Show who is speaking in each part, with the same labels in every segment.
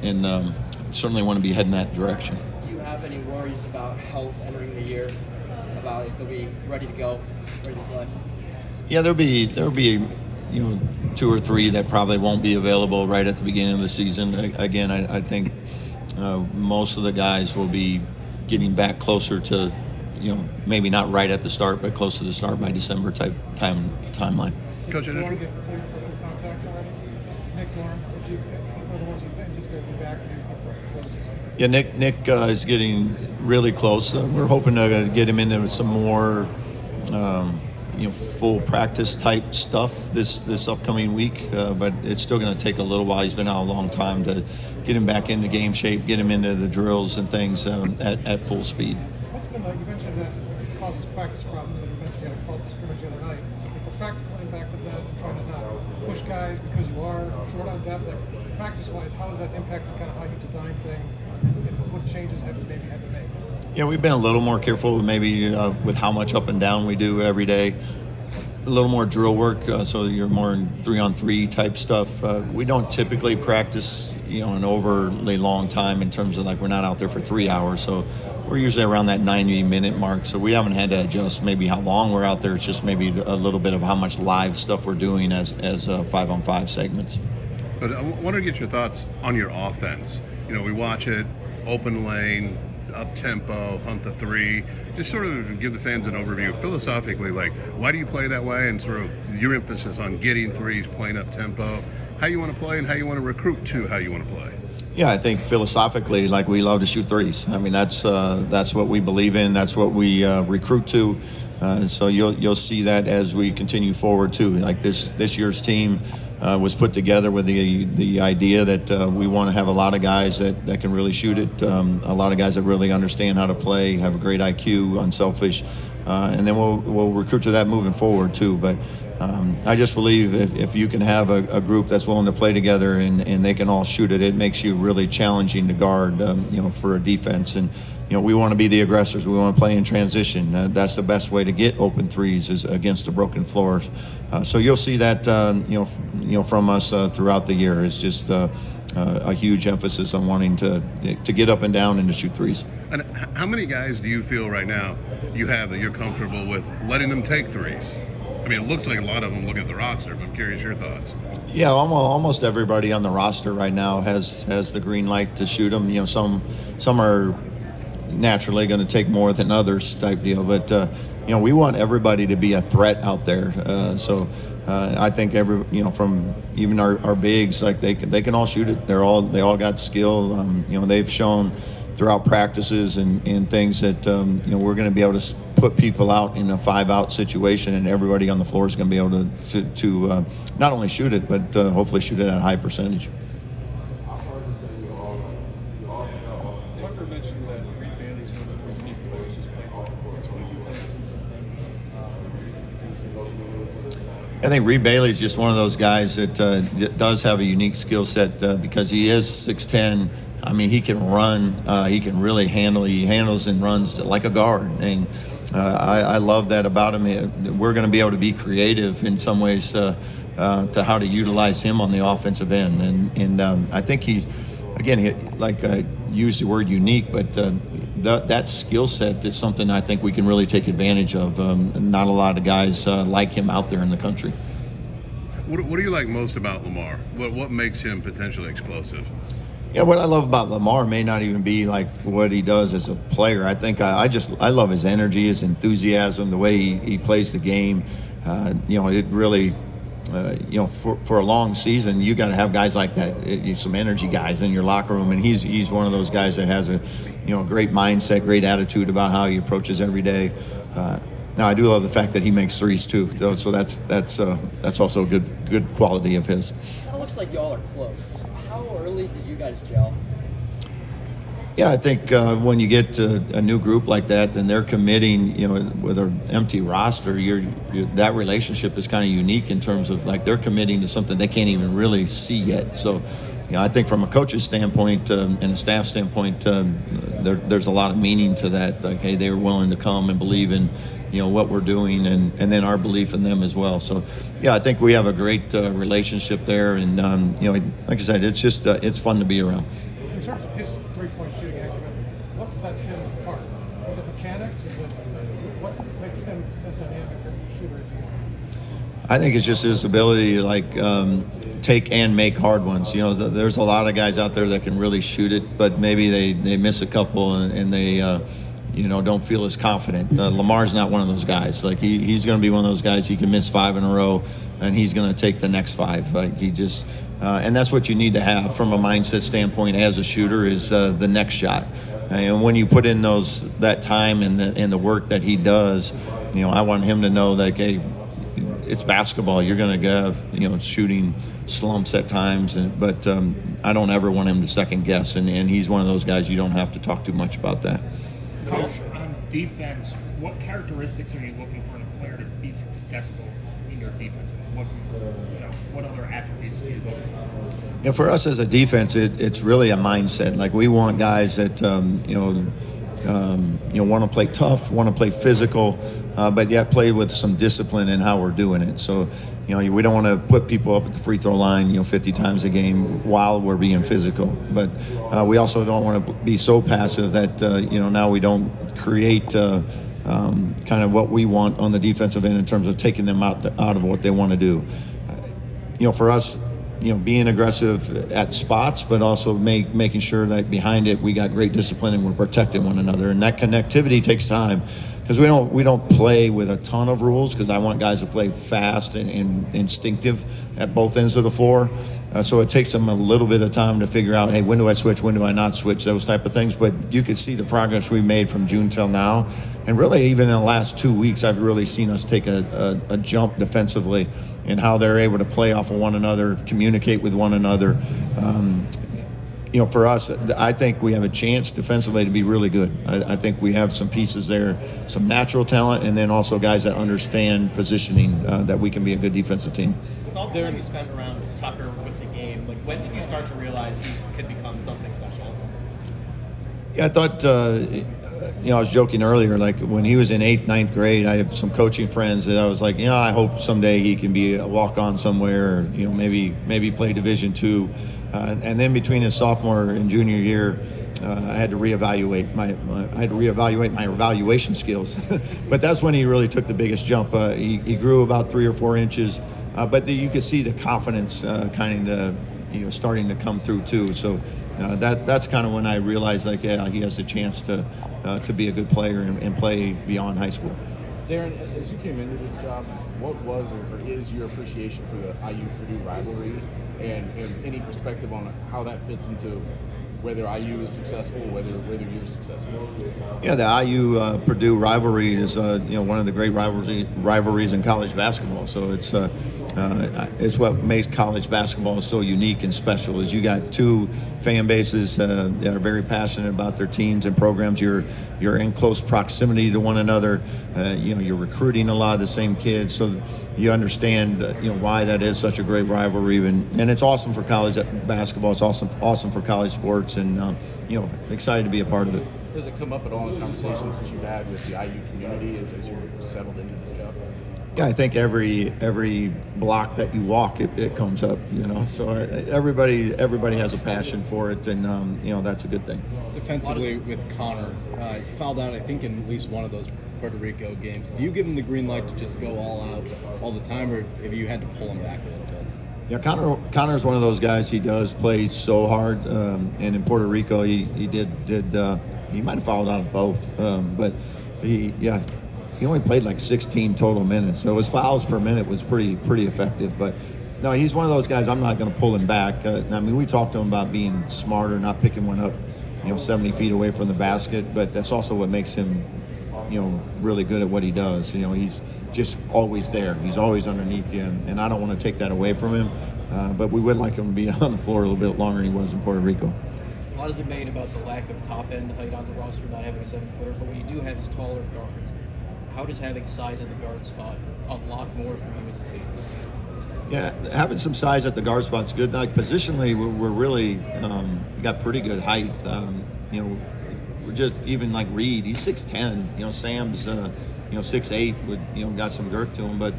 Speaker 1: and certainly want to be heading that direction.
Speaker 2: Do you have any worries about health entering the year, about if they'll be ready to go, ready to play?
Speaker 1: Yeah, there'll be 2 or 3 that probably won't be available right at the beginning of the season. Again, I think most of the guys will be getting back closer to, maybe not right at the start, but close to the start by December type timeline.
Speaker 3: Coach,
Speaker 4: Did Warren get cleared for full contact already? Nick Warren, would you one of the ones you anticipate will be back?
Speaker 1: Yeah, Nick is getting really close. We're hoping to get him into some more, full practice type stuff this upcoming week. But it's still going to take a little while. He's been out a long time to get him back into game shape, get him into the drills and things at full speed.
Speaker 4: What's been like? You mentioned that it causes practice problems, and you mentioned you had a call to scrimmage the other night. Like the practical impact of that, and trying to not push guys because you are short on depth. Like practice-wise, how has that impacted kind of how you design things? And what changes have you maybe had to make?
Speaker 1: Yeah, we've been a little more careful maybe with how much up and down we do every day. A little more drill work, so you're more in 3-on-3 type stuff. We don't typically practice, an overly long time in terms of like we're not out there for 3 hours. So we're usually around that 90-minute mark. So we haven't had to adjust maybe how long we're out there. It's just maybe a little bit of how much live stuff we're doing as 5-on-5 segments.
Speaker 3: But I want to get your thoughts on your offense. We watch it, open lane, up tempo, hunt the 3. Just sort of give the fans an overview philosophically, like why do you play that way, and sort of your emphasis on getting 3s, playing up tempo, how you want to play and how you want to recruit to how you want to play.
Speaker 1: Yeah, I think philosophically, like we love to shoot 3s. I mean, that's what we believe in. That's what we recruit to. So you'll see that as we continue forward too. Like this year's team was put together with the idea that we want to have a lot of guys that can really shoot it, a lot of guys that really understand how to play, have a great IQ, unselfish, and then we'll recruit to that moving forward too. But I just believe if you can have a group that's willing to play together and they can all shoot it makes you really challenging to guard, for a defense. And we want to be the aggressors. We want to play in transition. That's the best way to get open 3s is against a broken floor. So you'll see that, from us throughout the year. It's just a huge emphasis on wanting to get up and down and to shoot 3s.
Speaker 3: And how many guys do you feel right now you have that you're comfortable with letting them take 3s? I mean, it looks like a lot of them looking at the roster, but I'm curious your thoughts.
Speaker 1: Yeah, almost everybody on the roster right now has the green light to shoot them. Some are naturally going to take more than others type deal, but we want everybody to be a threat out there. So I think from even our bigs, like they can all shoot it. They all got skill. They've shown throughout practices and things that we're going to be able to put people out in a 5-out situation, and everybody on the floor is going to be able to not only shoot it, but hopefully shoot it at a high percentage.
Speaker 4: Tucker mentioned that Reed Bailey's one of the more unique players who's playing all the courts. What do you think of him?
Speaker 1: I think Reed Bailey's just one of those guys that does have a unique skill set because he is 6'10". I mean, he can run. He can really handle. He handles and runs like a guard, and I love that about him. We're going to be able to be creative in some ways to how to utilize him on the offensive end, and I think he's, again, like I used the word unique, but that skill set is something I think we can really take advantage of. Not a lot of guys like him out there in the country.
Speaker 3: What do you like most about Lamar? What makes him potentially explosive?
Speaker 1: Yeah, what I love about Lamar may not even be like what he does as a player. I think I love his energy, his enthusiasm, the way he plays the game. It really, for a long season, you got to have guys like that, some energy guys in your locker room, and he's one of those guys that has a great mindset, great attitude about how he approaches every day. Now I do love the fact that he makes 3s too, so that's also a good quality of his.
Speaker 2: It looks like y'all are close. How early did you guys gel?
Speaker 1: Yeah, I think when you get to a new group like that and they're committing, with an empty roster, that relationship is kind of unique in terms of like they're committing to something they can't even really see yet. So, I think from a coach's standpoint and a staff standpoint, there's a lot of meaning to that. Like, hey, they were willing to come and believe in, what we're doing, and then our belief in them as well. So, yeah, I think we have a great relationship there, and like I said, it's just it's fun to be around.
Speaker 4: in terms of his three-point shooting acumen, what sets him apart? Is it mechanics? Is it what makes him as dynamic a shooter as he is?
Speaker 1: I think it's just his ability to take and make hard ones. There's a lot of guys out there that can really shoot it, but maybe they miss a couple and they don't feel as confident. Lamar's not one of those guys. Like he's going to be one of those guys. He can miss 5 in a row, and he's going to take the next 5. Like he just, and that's what you need to have from a mindset standpoint as a shooter is the next shot. And when you put in that time and the work that he does, I want him to know that hey, it's basketball. You're going to have shooting slumps at times, but I don't ever want him to second guess. And he's one of those guys you don't have to talk too much about that.
Speaker 5: Coach, on defense, what characteristics are you looking for in a player to be successful in your defense? What other attributes do you look for?
Speaker 1: For us as a defense, it's really a mindset. Like we want guys that want to play tough, want to play physical, but yet play with some discipline in how we're doing it. So, we don't want to put people up at the free throw line, 50 times a game while we're being physical. But we also don't want to be so passive that, now we don't create kind of what we want on the defensive end in terms of taking them out of what they want to do. For us, being aggressive at spots, but also making sure that behind it we got great discipline and we're protecting one another. And that connectivity takes time because we don't play with a ton of rules because I want guys to play fast and instinctive at both ends of the floor. So it takes them a little bit of time to figure out, hey, when do I switch, when do I not switch, those type of things. But you can see the progress we've made from June till now. And really, even in the last 2 weeks, I've really seen us take a jump defensively in how they're able to play off of one another, communicate with one another. For us, I think we have a chance defensively to be really good. I think we have some pieces there, some natural talent, and then also guys that understand positioning, that we can be a good defensive team.
Speaker 2: With all the time you spent around Tucker with the game, like when did you start to realize he could become something special?
Speaker 1: Yeah, I thought, I was joking earlier, like when he was in 8th, 9th grade, I have some coaching friends that I was like, I hope someday he can be a walk-on somewhere, or, maybe play Division II. And then between his sophomore and junior year, I had to reevaluate my evaluation skills. But that's when he really took the biggest jump. He grew about 3 or 4 inches, but you could see the confidence kind of starting to come through too. So that's kind of when I realized like, yeah, he has a chance to be a good player and play beyond high school.
Speaker 6: Darren, as you came into this job, what was or is your appreciation for the IU-Purdue rivalry, and any perspective on how that fits into whether IU is successful, whether you're successful?
Speaker 1: Yeah, the IU-Purdue rivalry is one of the great rivalries in college basketball. So it's what makes college basketball so unique and special. Is you got two fan bases that are very passionate about their teams and programs. You're in close proximity to one another. You're recruiting a lot of the same kids, so you understand why that is such a great rivalry. And it's awesome for college basketball. It's awesome for college sports, and excited to be a part of it.
Speaker 6: Does it come up at all in conversations that you've had with the IU community as you're settled into this job?
Speaker 1: Yeah, I think every block that you walk, it comes up. So everybody has a passion for it, and that's a good thing.
Speaker 7: Defensively with Connor, fouled out I think in at least one of those Puerto Rico games. Do you give him the green light to just go all out all the time, or have you had to pull him back a little bit?
Speaker 1: Yeah, Connor's one of those guys. He does play so hard, and in Puerto Rico he might have fouled out of both, but he only played like 16 total minutes, so his fouls per minute was pretty effective. But no, he's one of those guys. I'm not going to pull him back. We talked to him about being smarter, not picking one up 70 feet away from the basket, but that's also what makes him really good at what he does. He's just always there. He's always underneath you, and I don't want to take that away from him, but we would like him to be on the floor a little bit longer than he was in Puerto Rico.
Speaker 2: A lot of debate about the lack of top-end height on the roster, not having a 7-footer, but what you do have is taller guards. How does having size at the guard spot unlock more for you as a team?
Speaker 1: Yeah, having some size at the guard spot's good. Like positionally, we're really got pretty good height. We're just even like Reed, he's 6'10". Sam's 6'8", with got some girth to him. But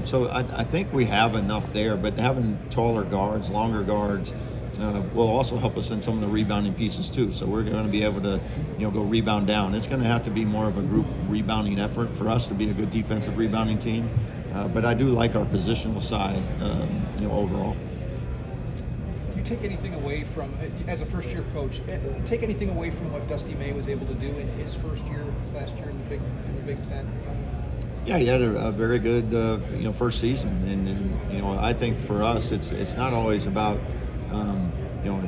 Speaker 1: so I think we have enough there. But having taller guards, longer guards, will also help us in some of the rebounding pieces too. So we're going to be able to, go rebound down. It's going to have to be more of a group rebounding effort for us to be a good defensive rebounding team. But I do like our positional side, overall.
Speaker 8: You take anything away from, as a first-year coach, take anything away from what Dusty May was able to do in his first year last year in the Big Ten?
Speaker 1: Yeah, he had a very good, first season, and I think for us, it's not always about,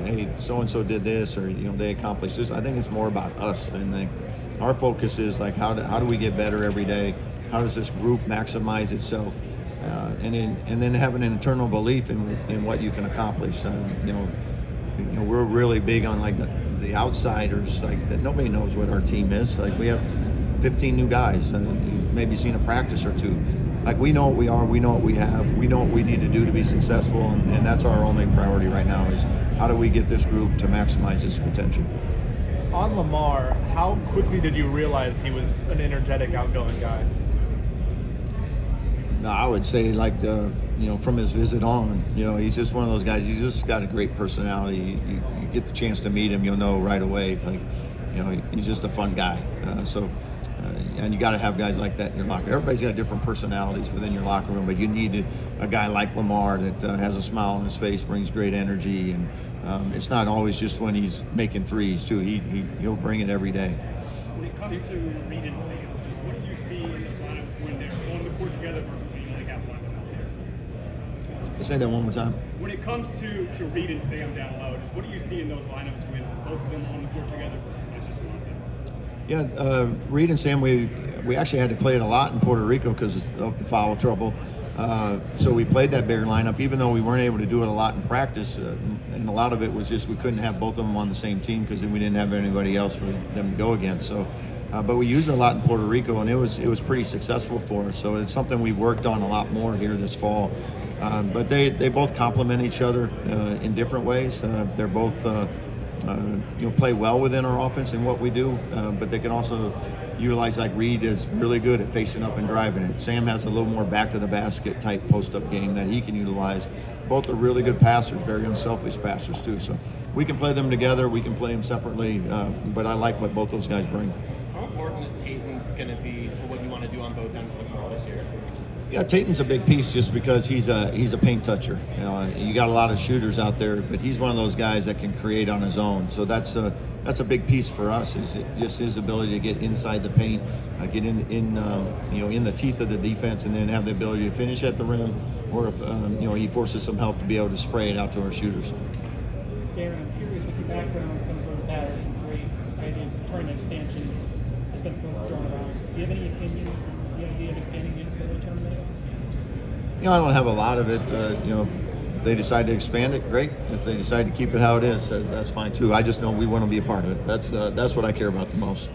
Speaker 1: hey, so and so did this, or they accomplished this. I think it's more about us, and our focus is like how do we get better every day? How does this group maximize itself? And then having an internal belief in what you can accomplish. We're really big on like the outsiders, like that nobody knows what our team is. Like we have 15 new guys, and you've maybe seen a practice or two. Like we know what we are, we know what we have, we know what we need to do to be successful, and that's our only priority right now is how do we get this group to maximize its potential.
Speaker 9: On Lamar, how quickly did you realize he was an energetic, outgoing guy?
Speaker 1: No, I would say from his visit on, he's just one of those guys. He's just got a great personality. You get the chance to meet him, you'll know right away. He's just a fun guy. And you got to have guys like that in your locker room. Everybody's got different personalities within your locker room, but you need a guy like Lamar that has a smile on his face, brings great energy, and it's not always just when he's making threes too. He'll bring it every day.
Speaker 10: When it comes to Reed and Sam, just what do you see in those lineups when they're on the court together versus when you only got one of them out there?
Speaker 1: Say that one more time.
Speaker 10: When it comes to Reed and Sam down low, just what do you see in those lineups when both of them on the court together versus when it's just one of them?
Speaker 1: Yeah, Reed and Sam, we actually had to play it a lot in Puerto Rico because of the foul trouble. So we played that bigger lineup, even though we weren't able to do it a lot in practice. And a lot of it was just we couldn't have both of them on the same team because then we didn't have anybody else for them to go against. So, but we used it a lot in Puerto Rico, and it was pretty successful for us. So it's something we've worked on a lot more here this fall. But they both complement each other in different ways. They're both play well within our offense and what we do, but they can also utilize, like Reed is really good at facing up and driving it. Sam has a little more back to the basket type post-up game that he can utilize. Both are really good passers, very unselfish passers too. So we can play them together, we can play them separately, but I like what both those guys bring.
Speaker 2: How important is Tatum going to be to what you want to do on both ends of the ball this year?
Speaker 1: Yeah, Tatum's a big piece just because he's a paint toucher. You got a lot of shooters out there, but he's one of those guys that can create on his own. So that's a big piece for us is just his ability to get inside the paint, get in the teeth of the defense, and then have the ability to finish at the rim, or if he forces some help to be able to spray it out to our shooters.
Speaker 11: Darren, I'm curious with your background from both that and great idea of tournament expansion has been thrown around. Do you have any opinion? Do you have the idea of expanding the NCAA tournament?
Speaker 1: I don't have a lot of it. If they decide to expand it, great. If they decide to keep it how it is, that's fine too. I just know we want to be a part of it. That's what I care about the most.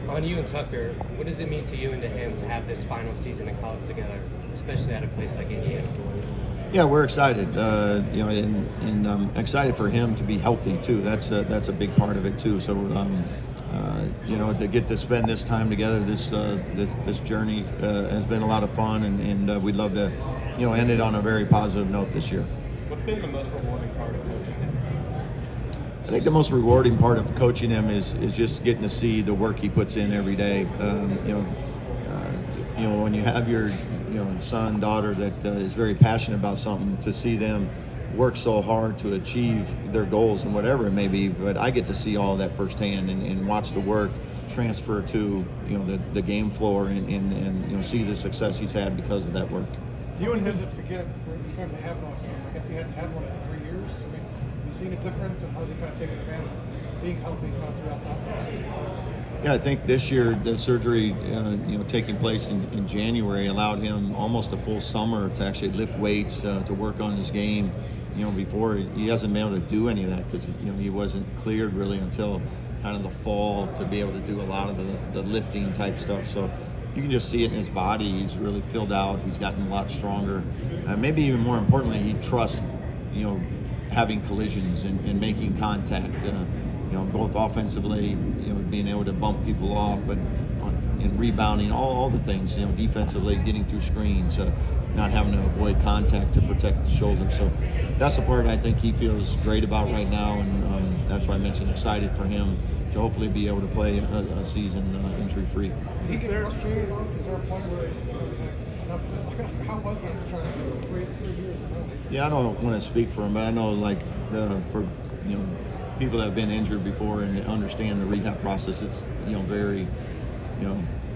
Speaker 12: On you and Tucker, what does it mean to you and to him to have this final season in college together, especially at a place like Indiana?
Speaker 1: Yeah, we're excited. And I'm excited for him to be healthy too. That's a big part of it too. So, to get to spend this time together, this journey has been a lot of fun, and we'd love to, end it on a very positive note this year.
Speaker 2: What's been the most rewarding part of coaching him?
Speaker 1: I think the most rewarding part of coaching him is just getting to see the work he puts in every day. When you have your son, daughter that is very passionate about something, to see them work so hard to achieve their goals and whatever it may be, but I get to see all of that firsthand and watch the work transfer to the game floor and see the success he's had because of that work.
Speaker 4: Do you envisage to get for him to have an off season? I guess he hadn't had one in 3 years. I mean, have you seen a difference, and how's he kind of taking advantage of being healthy kind of throughout that process?
Speaker 1: Yeah, I think this year the surgery, taking place in January allowed him almost a full summer to actually lift weights, to work on his game. Before he hasn't been able to do any of that because he wasn't cleared really until kind of the fall to be able to do a lot of the lifting type stuff. So you can just see it in his body. He's really filled out. He's gotten a lot stronger. Maybe even more importantly, he trusts, having collisions and making contact. Both offensively, being able to bump people off, but and rebounding, all the things, defensively, getting through screens, not having to avoid contact to protect the shoulder. So that's the part I think he feels great about right now, and that's why I mentioned excited for him to hopefully be able to play a season injury-free.
Speaker 4: Is there frustrated about? Is there a point where it was like, enough of that? Like, how was that to try to do 3 years in a row?
Speaker 1: Yeah, I don't want to speak for him, but I know for people that have been injured before and understand the rehab process, it's very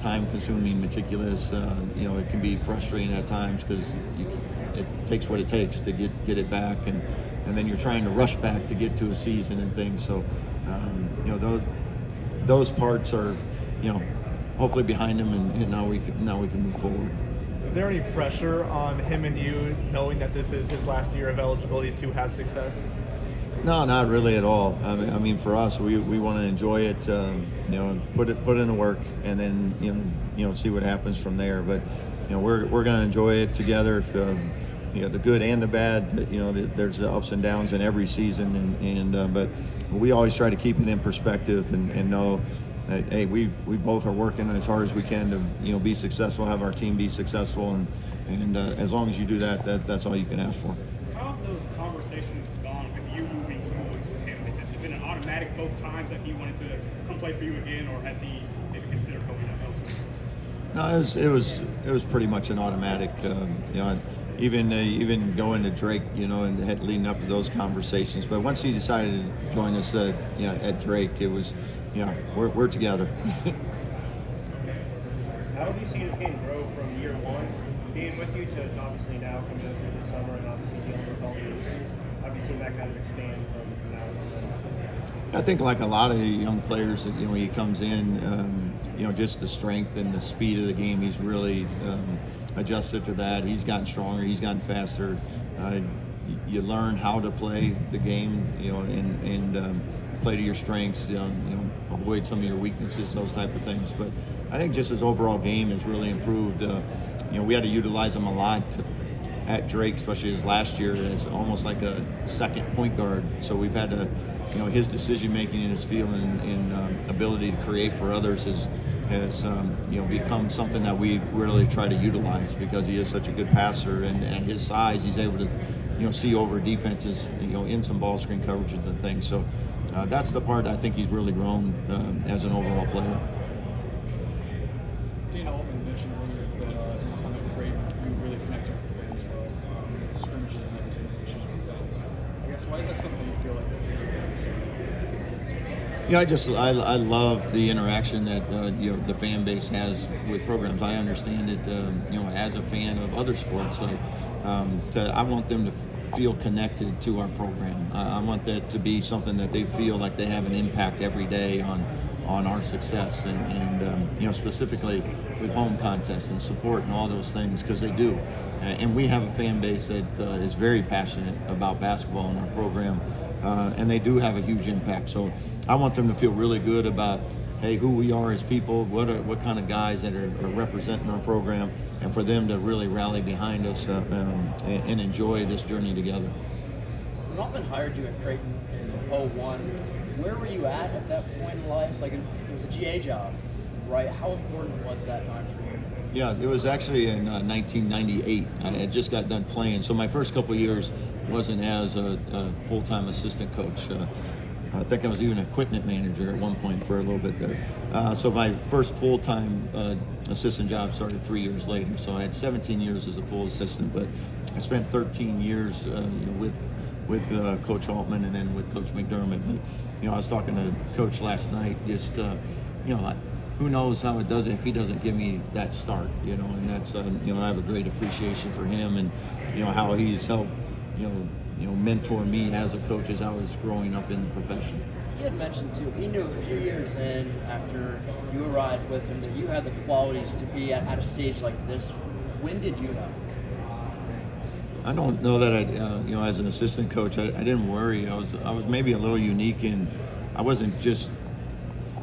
Speaker 1: time-consuming, meticulous. It can be frustrating at times because it takes what it takes to get it back, and then you're trying to rush back to get to a season and things. So those parts are hopefully behind him, and now we can move forward.
Speaker 9: Is there any pressure on him and you knowing that this is his last year of eligibility to have success?
Speaker 1: No, not really at all. I mean, for us, we want to enjoy it, put in the work, and then see what happens from there. But we're going to enjoy it together. The good and the bad. There's the ups and downs in every season, but we always try to keep it in perspective and know that, hey, we both are working as hard as we can to be successful, have our team be successful, and as long as you do that, that's all you can ask for.
Speaker 10: How have those conversations gone with you moving schools with him? Has it been an automatic both times that he wanted to come play for you again, or has he maybe considered going elsewhere?
Speaker 1: No, it was pretty much an automatic. Even going to Drake, and leading up to those conversations. But once he decided to join us at Drake, it was, we're together.
Speaker 13: How have you seen his game grow from year one, being with you, to obviously now coming up through the summer and obviously dealing with all the injuries? How have you seen that kind of expand from now on?
Speaker 1: I think like a lot of young players, that he comes in, just the strength and the speed of the game, he's really adjusted to that. He's gotten stronger, he's gotten faster. You learn how to play the game, and play to your strengths, avoid some of your weaknesses, those type of things. But I think just his overall game has really improved. We had to utilize him a lot at Drake, especially his last year, as almost like a second point guard. So we've had to, his decision making in his field and ability to create for others has become something that we really try to utilize, because he is such a good passer, and at his size, he's able to see over defenses, in some ball screen coverages and things. So that's the part I think he's really grown as an overall player.
Speaker 14: Dana Altman mentioned earlier that in time at Creighton, you really connected with the fans well, scrimmaging and everything, issues with fans. I guess, why is that something you feel like
Speaker 1: I love the interaction that the fan base has with programs. I understand it, as a fan of other sports. I want them to feel connected to our program. I want that to be something that they feel like they have an impact every day on our success, and specifically with home contests and support and all those things, because they do. And we have a fan base that is very passionate about basketball in our program, and they do have a huge impact. So I want them to feel really good about, hey, who we are as people, what kind of guys that are representing our program, and for them to really rally behind us and enjoy this journey together.
Speaker 15: When Altman hired you at Creighton in 2001, where were you at that point in life? Like, it was a GA job, right? How important was that time for you?
Speaker 1: Yeah, it was actually in 1998. I had just got done playing, so my first couple of years wasn't as a full-time assistant coach. I think I was even equipment manager at one point for a little bit there. So my first full-time assistant job started 3 years later. So I had 17 years as a full assistant, but I spent 13 years with Coach Altman and then with Coach McDermott. But I was talking to Coach last night. Just who knows how it does it if he doesn't give me that start. And that's I have a great appreciation for him, and how he's helped mentor me as a coach as I was growing up in the profession.
Speaker 15: He had mentioned too, he knew a few years in after you arrived with him that you had the qualities to be at a stage like this. When did you know?
Speaker 1: I don't know that I, as an assistant coach, I didn't worry. I was maybe a little unique in, I wasn't just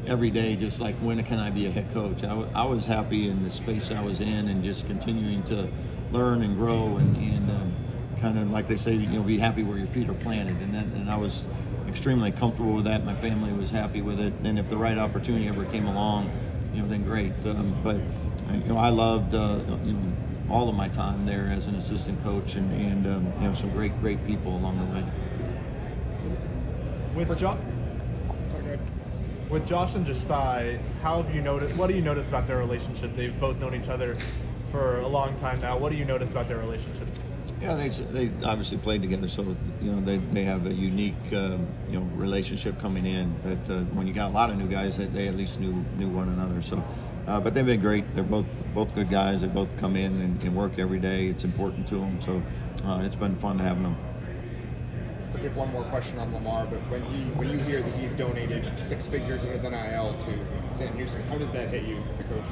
Speaker 1: every day just like, when can I be a head coach? I was happy in the space I was in, and just continuing to learn and grow, and kind of like they say, be happy where your feet are planted. And I was extremely comfortable with that. My family was happy with it. And if the right opportunity ever came along, then great. But I loved all of my time there as an assistant coach, and some great people along the way.
Speaker 9: With Josh and Josiah, what do you notice about their relationship? They've both known each other for a long time now. What do you notice about their relationship?
Speaker 1: Yeah, they obviously played together, so they have a unique relationship coming in. That when you got a lot of new guys, that they at least knew one another. So, but they've been great. They're both good guys. They both come in and work every day. It's important to them. So it's been fun having them.
Speaker 16: Forgive one more question on Lamar, but when you hear that he's donated 6 figures of his NIL to Sam Houston, how does that hit you as a coach?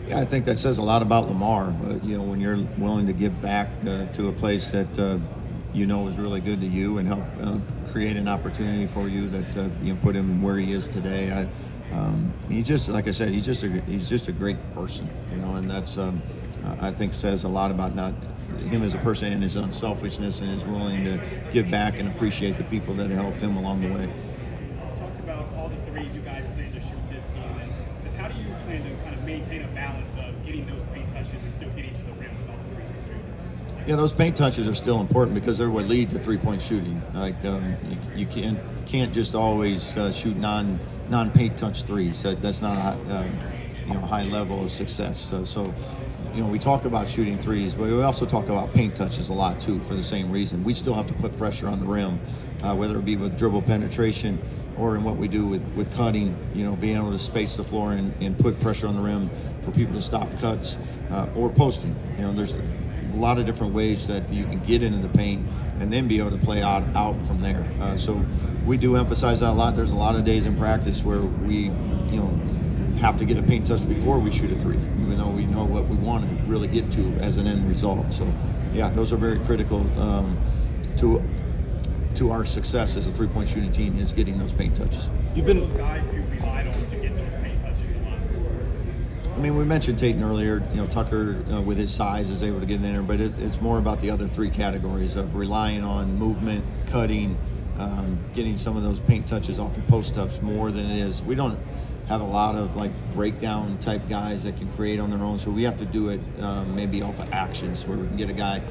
Speaker 1: Yeah, I think that says a lot about Lamar. When you're willing to give back to a place that is really good to you and help create an opportunity for you that put him where he is today. He's just, like I said, he's just a great person, and that's I think says a lot about not him as a person and his unselfishness and his willing to give back and appreciate the people that helped him along the way.
Speaker 10: Talked about all the threes you guys plan to shoot this season. Just how do you plan to kind of maintain a balance of getting those paint touches and still getting to the rim with all the threes you shoot?
Speaker 1: Yeah, those paint touches are still important because they're what lead to three-point shooting. Like you can't just always shoot non-paint touch threes. That's not a high level of success. So we talk about shooting threes, but we also talk about paint touches a lot too for the same reason. We still have to put pressure on the rim, whether it be with dribble penetration or in what we do with cutting, being able to space the floor and put pressure on the rim for people to stop cuts, or posting. There's a lot of different ways that you can get into the paint and then be able to play out from there. So we do emphasize that a lot. There's a lot of days in practice where we, have to get a paint touch before we shoot a three, even though we know what we want to really get to as an end result. So, yeah, those are very critical to our success as a three-point shooting team is getting those paint touches.
Speaker 10: You've been those guys you relied on to get those paint touches a lot.
Speaker 1: I mean, we mentioned Tatum earlier. Tucker with his size is able to get in there, but it's more about the other three categories of relying on movement, cutting, getting some of those paint touches off of post-ups more than it is. We don't have a lot of breakdown type guys that can create on their own, so we have to do it maybe off of actions where we can get a guy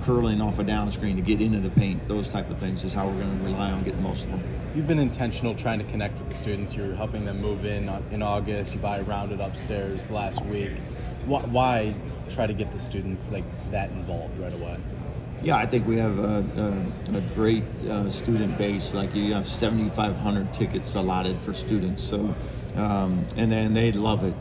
Speaker 1: curling off a down screen to get into the paint. Those type of things is how we're going to rely on getting most of them.
Speaker 7: You've been intentional trying to connect with the students. You're helping them move in August. You buy Rounded upstairs last week. Why try to get the students that involved right away?
Speaker 1: Yeah, I think we have a great student base. You have 7,500 tickets allotted for students. So, and then they love it.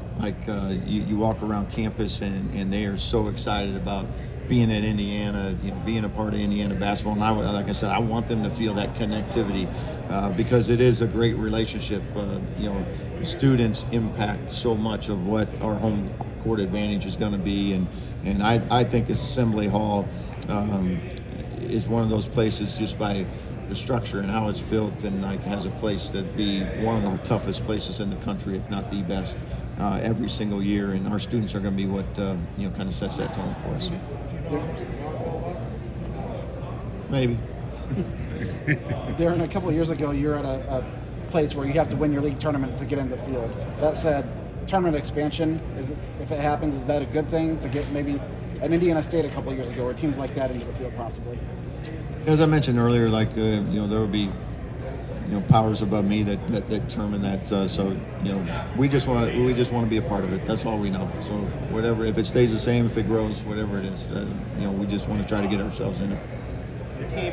Speaker 1: You walk around campus and they are so excited about being at Indiana, being a part of Indiana basketball. And like I said, I want them to feel that connectivity because it is a great relationship. Students impact so much of what our home court advantage is going to be, and I think Assembly Hall is one of those places just by the structure and how it's built, and has a place to be one of the toughest places in the country, if not the best, every single year. And our students are going to be what kind of sets that tone for us. Maybe.
Speaker 17: Darren, a couple of years ago, you were at a place where you have to win your league tournament to get into the field. That said, tournament expansion, if it happens, is that a good thing to get maybe an Indiana State a couple of years ago or teams like that into the field possibly?
Speaker 1: As I mentioned earlier, there will be powers above me that determine that. So we just want to be a part of it. That's all we know. So whatever, if it stays the same, if it grows, whatever it is, we just want to try to get ourselves in it.